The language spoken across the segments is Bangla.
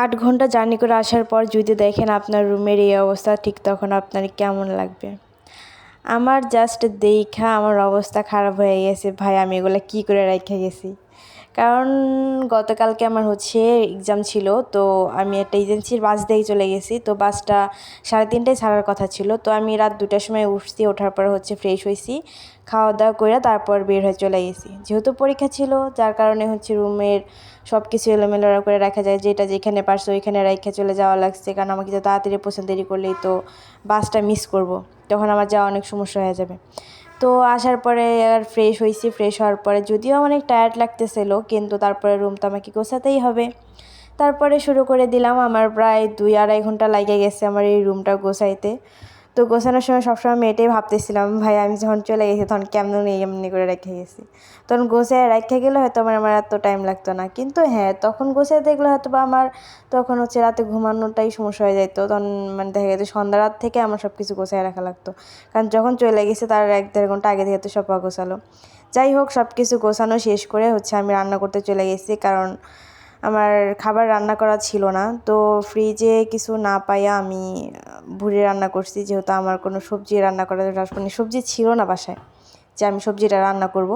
8 ঘন্টা জার্নি করে আসার পর যদি দেখেন আপনার রুমের এই অবস্থা, ঠিক তখন আপনার কেমন লাগবে? আমার জাস্ট দেখা আমার অবস্থা খারাপ হয়ে গেছে। ভাই আমি এগুলো কী করে রাইখা গেছি? কারণ গতকালকে আমার হচ্ছে এক্সাম ছিল, তো আমি একটা এজেন্সির বাস দিয়েই চলে গেছি। তো বাসটা 3:30টায় ছাড়ার কথা ছিল। তো আমি রাত 2টার সময় উঠছি, ওঠার পর হচ্ছে ফ্রেশ হয়েছি, খাওয়া দাওয়া করে তারপর বের হয়ে চলে গেছি। যেহেতু পরীক্ষা ছিল যার কারণে হচ্ছে রুমের সব কিছু এলোমেলো করে রাখা যায়, যেটা যেখানে পারছে ওইখানে রাইখা চলে যাওয়া লাগছে, কারণ আমাকে তো তাড়াতাড়ি পৌঁছাতে দেরি করলেই তো বাসটা মিস করব, তখন আমার যাওয়া অনেক সমস্যা হয়ে যাবে। তো আসার পরে আর ফ্রেশ হয়েছি, ফ্রেশ হওয়ার পরে যদিও অনেক টায়ার্ড লাগতেছিল, কিন্তু তারপরে রুম তো আমাকে গোছাতেই হবে। তারপরে শুরু করে দিলাম। আমার প্রায় 2-2.5 ঘন্টা লাগে গেছে আমার এই রুমটা গোছাইতে। তো গোছানোর সময় সবসময় আমি এটাই ভাবতেছিলাম, ভাই আমি যখন চলে গেছি তখন কেমন এমনি করে রেখে গেছি, তখন গোছায় রেখে গেলে হয়তো আমার এত টাইম লাগতো না। কিন্তু হ্যাঁ, তখন গোছায় দেখলে হয়তো বা আমার তখন হচ্ছে রাতে ঘুমানোটাই সমস্যা হয়ে যেত। তখন মানে দেখা গেছে সন্ধ্যা রাত থেকে আমার সব কিছু গোছায় রাখা লাগতো, কারণ যখন চলে গেছে তার 1-1.5 ঘন্টা আগে থেকে তো সব গোছালো। যাই হোক, সব কিছু গোছানো শেষ করে হচ্ছে আমি রান্না করতে চলে গেছি, কারণ আমার খাবার রান্না করা ছিল না। তো ফ্রিজে কিছু না পাইয়া আমি ভুড়ি রান্না করছি, যেহেতু আমার কোনো সবজি রান্না করার মানে সবজি ছিল না বাসায় যে আমি সবজিটা রান্না করব।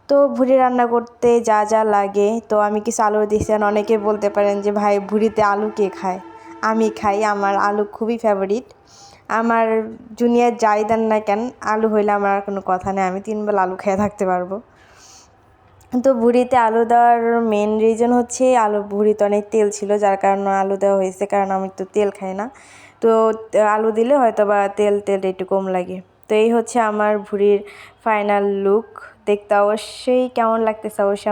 তো ভুড়ি রান্না করতে যা যা লাগে, তো আমি কিছু আলু দিয়েছি। আর অনেকে বলতে পারেন যে ভাই ভুড়িতে আলু কে খায়? আমি খাই, আমার আলু খুবই ফেভারিট। আমার জুনিয়র যাই দেন না কেন, আলু হইলে আমার আর কোনো কথা নেই, আমি 3 বেলা আলু খেয়ে থাকতে পারবো। তো ভুড়িতে আলু দেওয়ার মেন রিজন হচ্ছে ভুড়িতে অনেক তেল ছিল, যার কারণে আলু দেওয়া হয়েছে, কারণ আমি তো তেল খাই না। তো আলু দিলে হয়তো বা তেল একটু কম লাগে। তো এই হচ্ছে আমার ভুড়ির ফাইনাল লুক। দেখতে অবশ্যই কেমন লাগতেছে অবশ্যই